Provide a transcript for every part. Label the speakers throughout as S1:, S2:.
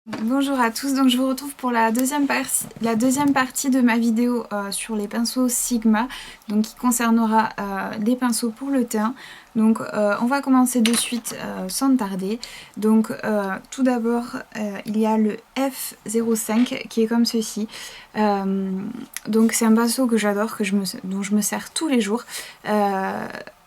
S1: Bonjour à tous, donc je vous retrouve pour la deuxième partie de ma vidéo sur les pinceaux Sigma, donc qui concernera les pinceaux pour le teint. Donc on va commencer de suite sans tarder. Donc tout d'abord il y a le F05 qui est comme ceci. Donc c'est un pinceau que j'adore, dont je me sers tous les jours.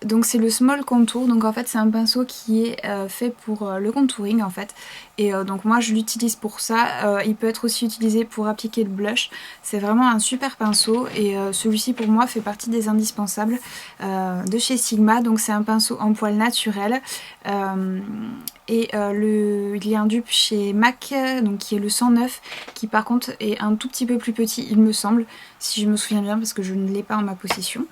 S1: Donc c'est le Small Contour, donc en fait c'est un pinceau qui est fait pour le contouring en fait. Et donc moi je l'utilise pour ça. Il peut être aussi utilisé pour appliquer le blush. C'est vraiment un super pinceau et celui-ci pour moi fait partie des indispensables de chez Sigma. Donc c'est un pinceau en poil naturel. Il y a un dupe chez MAC, donc qui est le 109, qui par contre est un tout petit peu plus petit il me semble, si je me souviens bien parce que je ne l'ai pas en ma possession.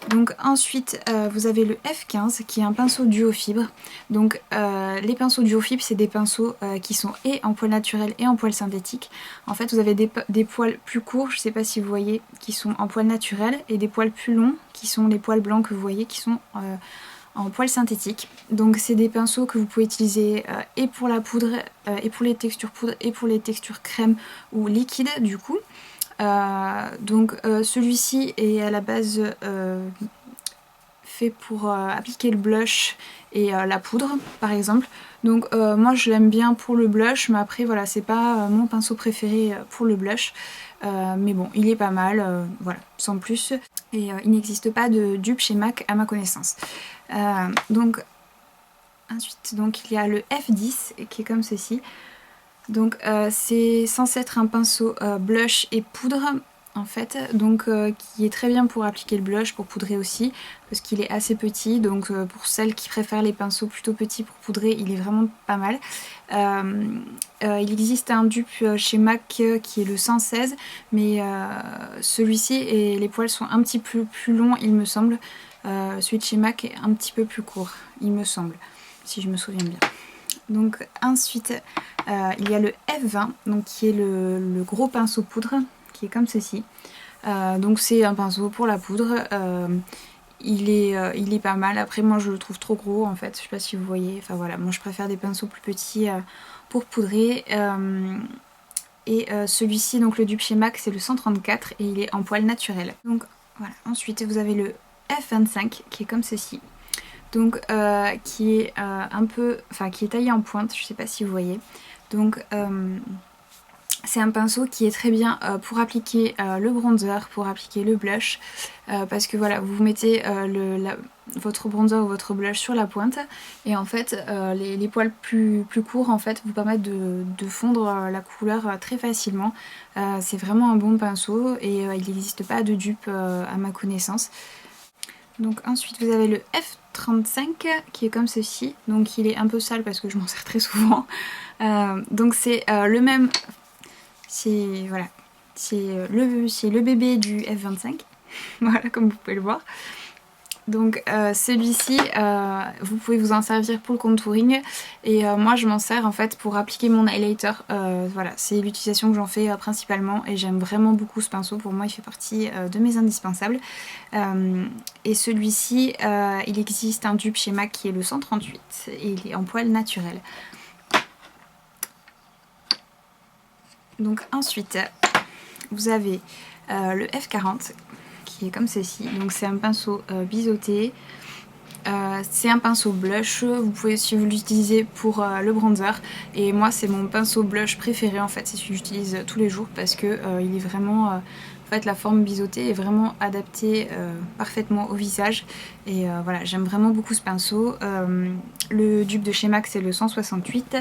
S1: Donc ensuite vous avez le F15 qui est un pinceau duo fibre. Donc les pinceaux duo fibre c'est des pinceaux qui sont et en poil naturel et en poil synthétique. En fait vous avez des poils plus courts, je ne sais pas si vous voyez, qui sont en poil naturel, et des poils plus longs qui sont les poils blancs que vous voyez qui sont en poil synthétique. Donc c'est des pinceaux que vous pouvez utiliser et pour la poudre, et pour les textures poudre, et pour les textures crème ou liquide du coup. Celui-ci est à la base fait pour appliquer le blush et la poudre par exemple. Donc moi je l'aime bien pour le blush, mais après voilà, c'est pas mon pinceau préféré pour le blush. Mais bon, il est pas mal, voilà, sans plus. Et il n'existe pas de dupe chez MAC à ma connaissance. Ensuite il y a le F10 qui est comme ceci. Donc c'est censé être un pinceau blush et poudre en fait, donc qui est très bien pour appliquer le blush, pour poudrer aussi, parce qu'il est assez petit, donc pour celles qui préfèrent les pinceaux plutôt petits pour poudrer, il est vraiment pas mal. Il existe un dupe chez MAC qui est le 116, mais celui-ci et les poils sont un petit peu plus longs il me semble. Celui de chez MAC est un petit peu plus court, il me semble, si je me souviens bien. Donc ensuite il y a le F20, donc qui est le gros pinceau poudre, qui est comme ceci. Donc c'est un pinceau pour la poudre. Il est pas mal. Après moi je le trouve trop gros en fait, je sais pas si vous voyez. Enfin voilà, moi je préfère des pinceaux plus petits pour poudrer. Celui-ci, donc le dupe chez MAC, c'est le 134 et il est en poil naturel. Donc voilà. Ensuite vous avez le F25 qui est comme ceci. Donc qui est qui est taillé en pointe, je sais pas si vous voyez. Donc c'est un pinceau qui est très bien pour appliquer le bronzer, pour appliquer le blush, parce que voilà, vous mettez votre bronzer ou votre blush sur la pointe, et en fait les poils plus courts en fait vous permettent de fondre la couleur très facilement. C'est vraiment un bon pinceau et il n'existe pas de dupe à ma connaissance. Donc ensuite vous avez le F35 qui est comme ceci, donc il est un peu sale parce que je m'en sers très souvent. Donc c'est le même, c'est voilà, c'est le bébé du F25, voilà comme vous pouvez le voir. Donc celui-ci, vous pouvez vous en servir pour le contouring et moi je m'en sers en fait pour appliquer mon highlighter. Voilà, c'est l'utilisation que j'en fais principalement et j'aime vraiment beaucoup ce pinceau. Pour moi il fait partie de mes indispensables. Et celui-ci, il existe un dupe chez MAC qui est le 138 et il est en poil naturel. Donc ensuite vous avez le F40 qui est comme ceci. Donc c'est un pinceau biseauté. C'est un pinceau blush, vous pouvez si vous l'utilisez pour le bronzer, et moi c'est mon pinceau blush préféré en fait, c'est celui que j'utilise tous les jours parce que il est vraiment, en fait la forme biseautée est vraiment adaptée parfaitement au visage et voilà, j'aime vraiment beaucoup ce pinceau. Le dupe de chez MAC c'est le 168,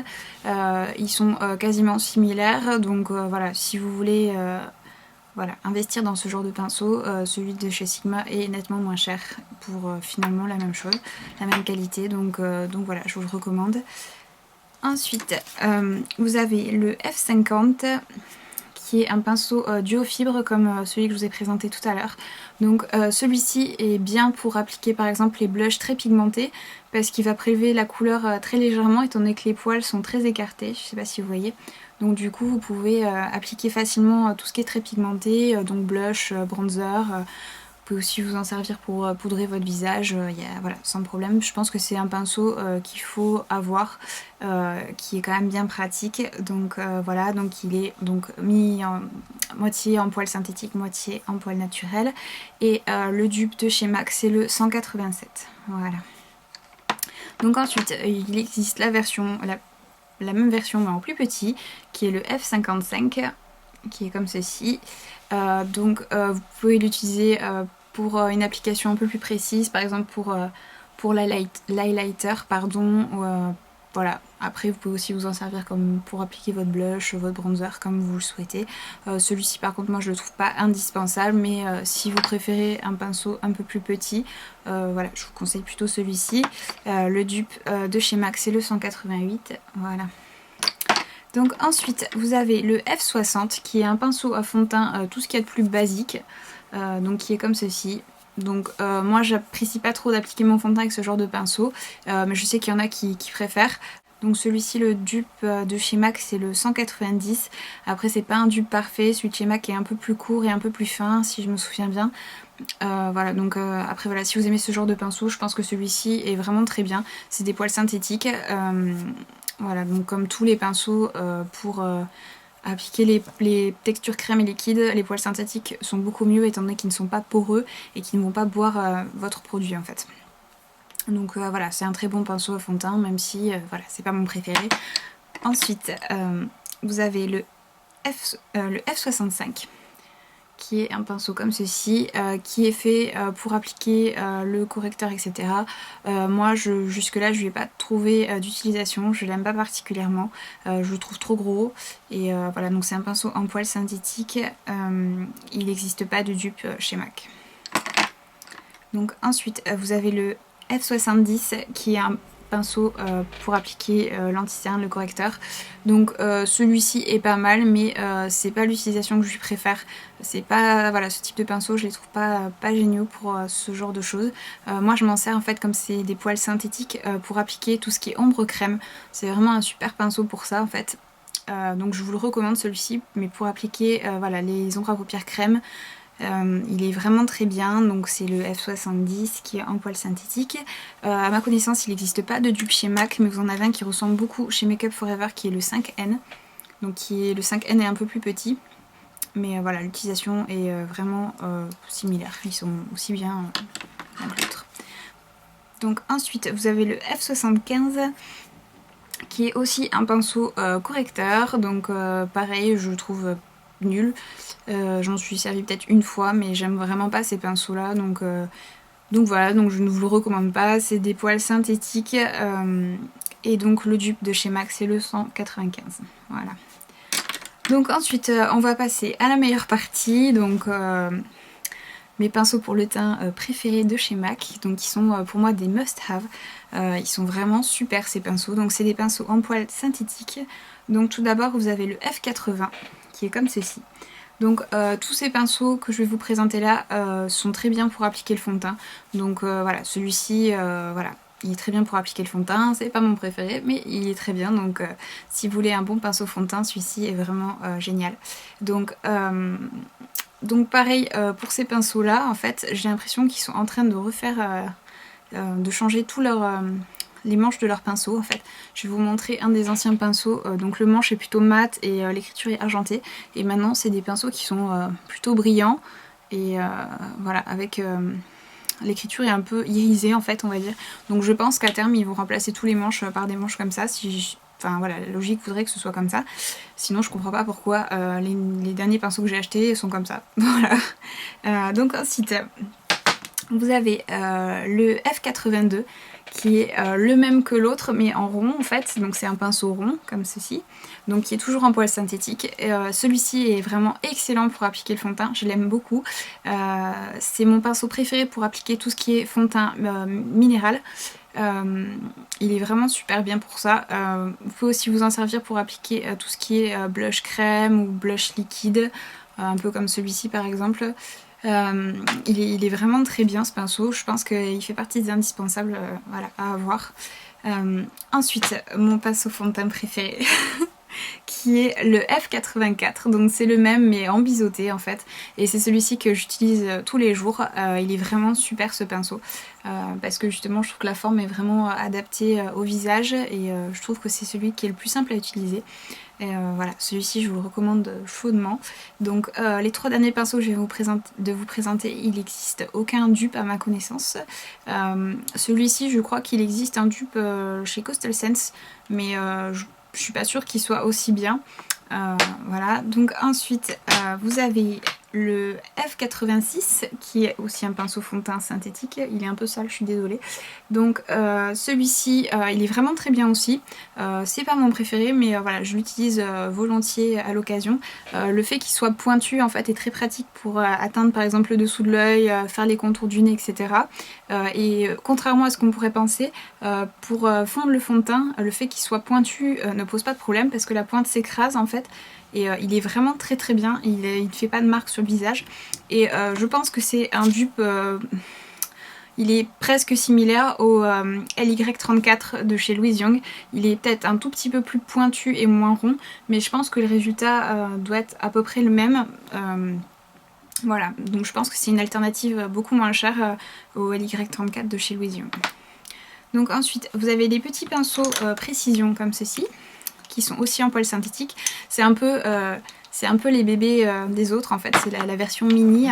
S1: ils sont quasiment similaires, donc voilà, si vous voulez voilà, investir dans ce genre de pinceau, celui de chez Sigma est nettement moins cher pour finalement la même chose, la même qualité, donc voilà, je vous le recommande. Ensuite, vous avez le F50 qui est un pinceau duo fibre comme celui que je vous ai présenté tout à l'heure. Donc celui-ci est bien pour appliquer par exemple les blushs très pigmentés parce qu'il va prélever la couleur très légèrement étant donné que les poils sont très écartés, je sais pas si vous voyez. Donc du coup vous pouvez appliquer facilement tout ce qui est très pigmenté, donc blush, bronzer, vous pouvez aussi vous en servir pour poudrer votre visage, voilà, sans problème. Je pense que c'est un pinceau qu'il faut avoir, qui est quand même bien pratique. Donc voilà, donc il est donc mis en moitié en poil synthétique, moitié en poil naturel. Et le dupe de chez MAC, c'est le 187. Voilà. Donc ensuite, il existe la version, la même version mais en plus petit, qui est le F55, qui est comme ceci. Donc vous pouvez l'utiliser pour une application un peu plus précise, par exemple pour l'highlighter, pardon. Voilà. Après vous pouvez aussi vous en servir comme pour appliquer votre blush, votre bronzer comme vous le souhaitez. Celui-ci par contre moi je le trouve pas indispensable, mais si vous préférez un pinceau un peu plus petit, voilà, je vous conseille plutôt celui-ci. Le dupe de chez MAC c'est le 188, voilà. Donc ensuite vous avez le F60 qui est un pinceau à fond de teint tout ce qu'il y a de plus basique, donc qui est comme ceci. Donc moi j'apprécie pas trop d'appliquer mon fond de teint avec ce genre de pinceau, mais je sais qu'il y en a qui préfèrent. Donc celui-ci, le dupe de chez MAC, c'est le 190. Après c'est pas un dupe parfait, celui de chez MAC est un peu plus court et un peu plus fin si je me souviens bien. Voilà, donc après voilà, si vous aimez ce genre de pinceau, je pense que celui-ci est vraiment très bien. C'est des poils synthétiques, voilà, donc comme tous les pinceaux pour appliquer les textures crème et liquide, les poils synthétiques sont beaucoup mieux étant donné qu'ils ne sont pas poreux et qu'ils ne vont pas boire votre produit en fait. Donc voilà, c'est un très bon pinceau à fond de teint, même si voilà, c'est pas mon préféré. Ensuite, vous avez le F65, qui est un pinceau comme ceci, qui est fait pour appliquer le correcteur, etc. Moi, jusque là, je lui ai pas trouvé d'utilisation, je l'aime pas particulièrement, je le trouve trop gros. Et voilà, donc c'est un pinceau en poil synthétique, il n'existe pas de dupe chez MAC. Donc ensuite, vous avez le F70 qui est un pinceau pour appliquer l'anti-cerne, le correcteur. Donc celui-ci est pas mal, mais c'est pas l'utilisation que je lui préfère. C'est pas, voilà, ce type de pinceau, je les trouve pas géniaux pour ce genre de choses. Moi je m'en sers en fait comme c'est des poils synthétiques pour appliquer tout ce qui est ombre crème. C'est vraiment un super pinceau pour ça en fait. Donc je vous le recommande celui-ci, mais pour appliquer voilà, les ombres à paupières crème. Il est vraiment très bien, donc c'est le F70 qui est en poil synthétique. À ma connaissance, il n'existe pas de dupe chez MAC, mais vous en avez un qui ressemble beaucoup chez Make Up For Ever qui est le 5N. Donc le 5N est un peu plus petit, mais voilà, l'utilisation est vraiment similaire. Ils sont aussi bien l'un que l'autre. Donc ensuite, vous avez le F75 qui est aussi un pinceau correcteur. Donc pareil, je le trouve nul. J'en suis servi peut-être une fois, mais j'aime vraiment pas ces pinceaux là, donc voilà, donc je ne vous le recommande pas. C'est des poils synthétiques et donc le dupe de chez MAC c'est le 195, voilà. Donc ensuite on va passer à la meilleure partie, donc mes pinceaux pour le teint préférés de chez MAC, donc qui sont pour moi des must-have. Ils sont vraiment super ces pinceaux, donc c'est des pinceaux en poils synthétiques. Donc tout d'abord vous avez le F80 qui est comme ceci. Donc tous ces pinceaux que je vais vous présenter là sont très bien pour appliquer le fond de teint. Donc voilà, celui-ci, voilà, il est très bien pour appliquer le fond de teint. C'est pas mon préféré, mais il est très bien. Donc si vous voulez un bon pinceau fond de teint, celui-ci est vraiment génial. Donc pareil, pour ces pinceaux là, en fait, j'ai l'impression qu'ils sont en train de refaire, de changer tout leur... les manches de leur pinceau en fait. Je vais vous montrer un des anciens pinceaux, donc le manche est plutôt mat et l'écriture est argentée, et maintenant c'est des pinceaux qui sont plutôt brillants et voilà, avec l'écriture est un peu irisée en fait, on va dire. Donc je pense qu'à terme ils vont remplacer tous les manches par des manches comme ça, enfin voilà, la logique voudrait que ce soit comme ça, sinon je comprends pas pourquoi les derniers pinceaux que j'ai achetés sont comme ça. Voilà. Donc ensuite vous avez le F82 qui est le même que l'autre mais en rond en fait, donc c'est un pinceau rond comme ceci, donc qui est toujours en poil synthétique. Celui-ci est vraiment excellent pour appliquer le fond de teint, je l'aime beaucoup. C'est mon pinceau préféré pour appliquer tout ce qui est fond de teint minéral. Il est vraiment super bien pour ça. Vous pouvez aussi vous en servir pour appliquer tout ce qui est blush crème ou blush liquide, un peu comme celui-ci par exemple. Il est vraiment très bien ce pinceau, je pense qu'il fait partie des indispensables voilà, à avoir. Ensuite, mon pinceau fond de teint préféré, qui qui est le F84, donc c'est le même mais en biseauté en fait, et c'est celui-ci que j'utilise tous les jours. Il est vraiment super ce pinceau, parce que justement je trouve que la forme est vraiment adaptée au visage, et je trouve que c'est celui qui est le plus simple à utiliser. Et voilà, celui-ci je vous le recommande chaudement. Donc les 3 derniers pinceaux que je vais vous présenter, il n'existe aucun dupe à ma connaissance. Celui-ci je crois qu'il existe un dupe chez Coastal Scents, mais je suis pas sûre qu'il soit aussi bien. Voilà, donc ensuite vous avez le F86 qui est aussi un pinceau fond de teint synthétique. Il est un peu sale, je suis désolée. Donc celui-ci il est vraiment très bien aussi. C'est pas mon préféré, mais voilà, je l'utilise volontiers à l'occasion. Le fait qu'il soit pointu en fait est très pratique pour atteindre par exemple le dessous de l'œil, faire les contours du nez, etc. Et contrairement à ce qu'on pourrait penser, pour fondre le fond de teint, le fait qu'il soit pointu ne pose pas de problème, parce que la pointe s'écrase en fait. Et il est vraiment très très bien, il ne fait pas de marque sur le visage. Et je pense que c'est un dupe, il est presque similaire au LY34 de chez Louise Young. Il est peut-être un tout petit peu plus pointu et moins rond, mais je pense que le résultat doit être à peu près le même. Voilà, donc je pense que c'est une alternative beaucoup moins chère au LY34 de chez Louise Young. Donc ensuite, vous avez des petits pinceaux précision comme ceci, qui sont aussi en poil synthétique. C'est un peu les bébés des autres en fait, c'est la version mini.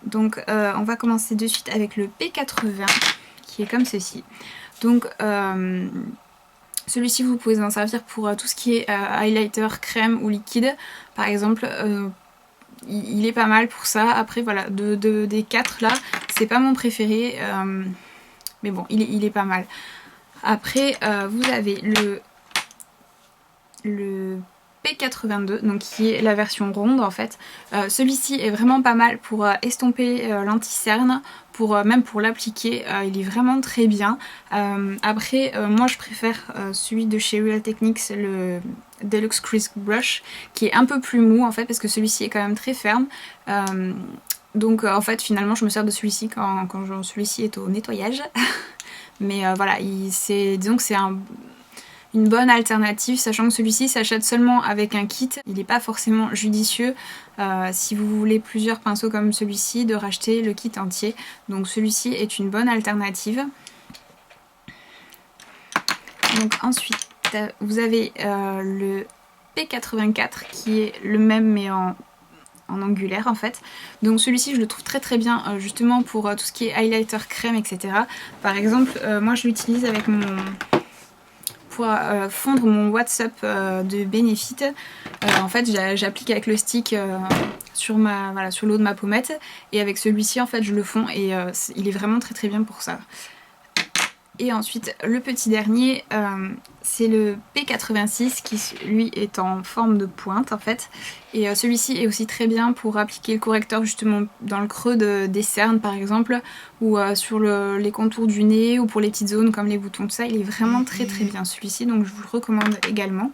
S1: Donc on va commencer de suite avec le P80 qui est comme ceci. Donc celui-ci vous pouvez en servir pour tout ce qui est highlighter, crème ou liquide par exemple. Il est pas mal pour ça. Après voilà, des 4 là, c'est pas mon préféré, mais bon il est pas mal. Après vous avez le P82, donc qui est la version ronde en fait. Celui-ci est vraiment pas mal pour estomper l'anti-cerne, même pour l'appliquer, il est vraiment très bien. Après moi je préfère celui de chez Real Techniques, le Deluxe Crisp Brush, qui est un peu plus mou en fait, parce que celui-ci est quand même très ferme. Donc en fait finalement je me sers de celui-ci quand celui-ci est au nettoyage. Mais voilà, disons que c'est une bonne alternative, sachant que celui-ci s'achète seulement avec un kit. Il n'est pas forcément judicieux si vous voulez plusieurs pinceaux comme celui-ci de racheter le kit entier. Donc celui-ci est une bonne alternative. Donc ensuite vous avez le P84 qui est le même mais en angulaire en fait. Donc celui-ci je le trouve très très bien justement pour tout ce qui est highlighter, crème, etc. Par exemple moi je l'utilise avec pour fondre mon WhatsApp de Benefit. En fait j'applique avec le stick sur le haut de ma pommette, et avec celui-ci en fait je le fonds, et il est vraiment très très bien pour ça. Et ensuite le petit dernier c'est le P86 qui lui est en forme de pointe en fait, et celui-ci est aussi très bien pour appliquer le correcteur justement dans le creux des cernes par exemple, ou sur les contours du nez, ou pour les petites zones comme les boutons, tout ça. Il est vraiment très très bien celui-ci, donc je vous le recommande également.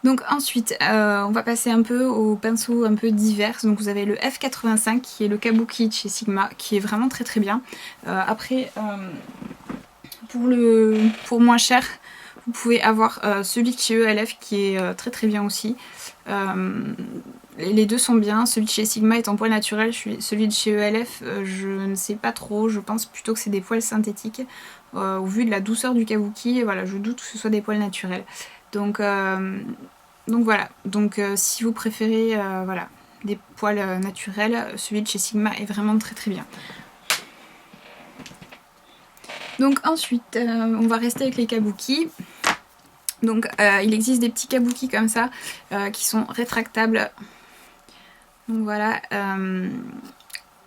S1: Donc ensuite on va passer un peu aux pinceaux un peu divers. Donc vous avez le F85 qui est le Kabuki de chez Sigma, qui est vraiment très très bien. Après pour moins cher, vous pouvez avoir celui de chez ELF qui est très très bien aussi. Les deux sont bien. Celui de chez Sigma est en poil naturel, celui de chez ELF je ne sais pas trop, je pense plutôt que c'est des poils synthétiques. Au vu de la douceur du kabuki, voilà, je doute que ce soit des poils naturels. Donc voilà, si vous préférez voilà, des poils naturels, celui de chez Sigma est vraiment très très bien. Donc ensuite on va rester avec les kabuki. Donc il existe des petits kabuki comme ça qui sont rétractables. Donc voilà,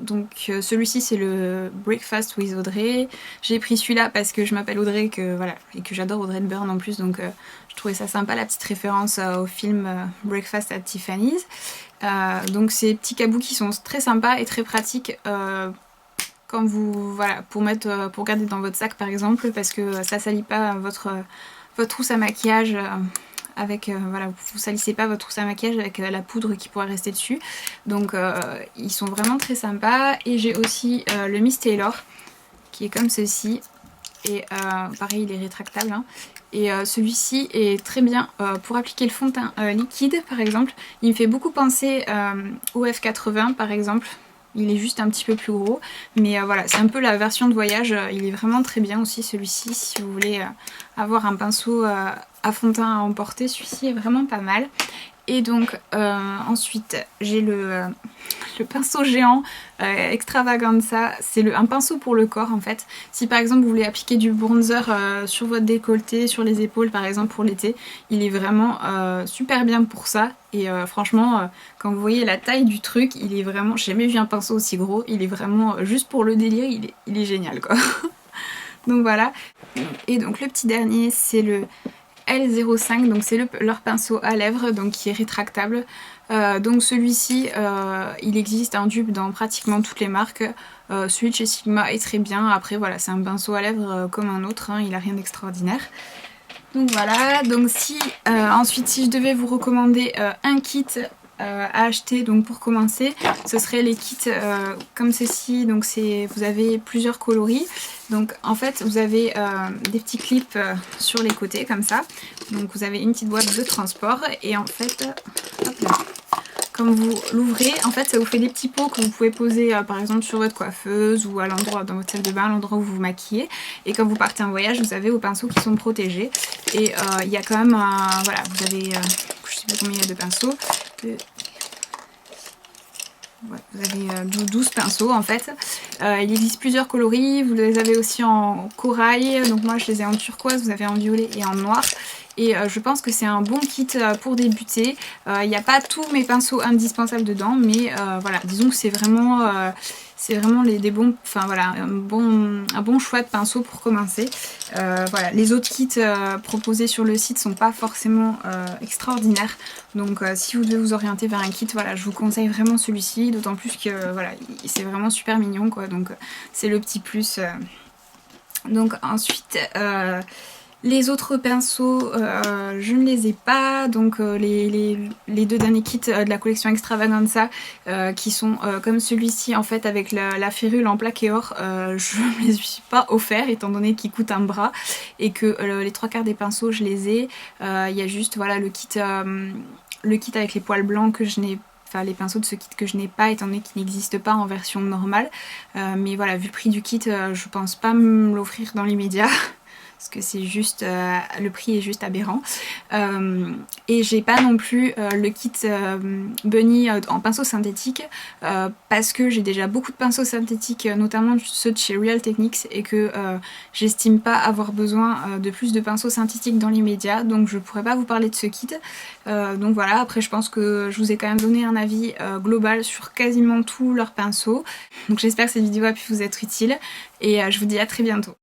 S1: celui-ci c'est le Breakfast with Audrey. J'ai pris celui-là parce que je m'appelle Audrey, et que j'adore Audrey Hepburn en plus, donc je trouvais ça sympa, la petite référence au film Breakfast at Tiffany's. Donc ces petits kabuki sont très sympas et très pratiques quand pour garder dans votre sac par exemple, parce que ça salit pas votre trousse à maquillage voilà, vous salissez pas votre trousse à maquillage avec la poudre qui pourrait rester dessus. Donc ils sont vraiment très sympas. Et j'ai aussi le Miss Taylor qui est comme ceci. et pareil il est rétractable hein. Et celui-ci est très bien pour appliquer le fond de teint liquide par exemple. Il me fait beaucoup penser au F80 par exemple. Il est juste un petit peu plus gros, mais voilà, c'est un peu la version de voyage. Il est vraiment très bien aussi celui-ci, si vous voulez avoir un pinceau à fond de teint à emporter, celui-ci est vraiment pas mal. Et donc ensuite j'ai le pinceau géant Extravaganza, c'est un pinceau pour le corps en fait. Si par exemple vous voulez appliquer du bronzer sur votre décolleté, sur les épaules par exemple pour l'été, il est vraiment super bien pour ça. Et franchement quand vous voyez la taille du truc, il est vraiment, j'ai jamais vu un pinceau aussi gros, il est vraiment juste pour le délire, il est génial quoi. Donc voilà. Et donc le petit dernier c'est le L05, donc c'est leur pinceau à lèvres donc qui est rétractable. Donc celui-ci il existe un dupe dans pratiquement toutes les marques. Celui de chez Sigma est très bien. Après voilà, c'est un pinceau à lèvres comme un autre hein, il a rien d'extraordinaire. Donc voilà, donc si ensuite si je devais vous recommander un kit à acheter donc pour commencer, ce serait les kits comme ceci. Donc vous avez plusieurs coloris. Donc en fait vous avez des petits clips sur les côtés comme ça. Donc vous avez une petite boîte de transport et en fait, hop là, quand vous l'ouvrez, en fait ça vous fait des petits pots que vous pouvez poser par exemple sur votre coiffeuse ou à l'endroit dans votre salle de bain, à l'endroit où vous vous maquillez. Et quand vous partez en voyage, vous avez vos pinceaux qui sont protégés. Et il y a quand même voilà, vous avez je sais pas combien il y a de pinceaux. Ouais, vous avez 12 pinceaux en fait. Il existe plusieurs coloris, vous les avez aussi en corail, donc moi je les ai en turquoise, vous avez en violet et en noir. Et je pense que c'est un bon kit pour débuter. Il n'y a pas tous mes pinceaux indispensables dedans, mais voilà, disons que c'est vraiment des bons, enfin voilà, un bon choix de pinceau pour commencer. Voilà, les autres kits proposés sur le site sont pas forcément extraordinaires. Donc si vous devez vous orienter vers un kit, voilà, je vous conseille vraiment celui-ci, d'autant plus que voilà, c'est vraiment super mignon quoi. Donc c'est le petit plus. Donc ensuite les autres pinceaux, je ne les ai pas, donc les deux derniers kits de la collection Extravaganza qui sont comme celui-ci en fait avec la férule en plaqué or, je ne les suis pas offerts étant donné qu'ils coûtent un bras et que les trois quarts des pinceaux je les ai. Il y a juste voilà le kit avec les poils blancs que je n'ai, enfin les pinceaux de ce kit que je n'ai pas étant donné qu'il n'existe pas en version normale. Mais voilà, vu le prix du kit, je pense pas me l'offrir dans l'immédiat. Parce que c'est juste, le prix est juste aberrant. Et j'ai pas non plus le kit Bunny en pinceau synthétique parce que j'ai déjà beaucoup de pinceaux synthétiques, notamment ceux de chez Real Techniques, et que j'estime pas avoir besoin de plus de pinceaux synthétiques dans l'immédiat, donc je pourrais pas vous parler de ce kit. Donc voilà, après je pense que je vous ai quand même donné un avis global sur quasiment tous leurs pinceaux. Donc j'espère que cette vidéo a pu vous être utile et je vous dis à très bientôt.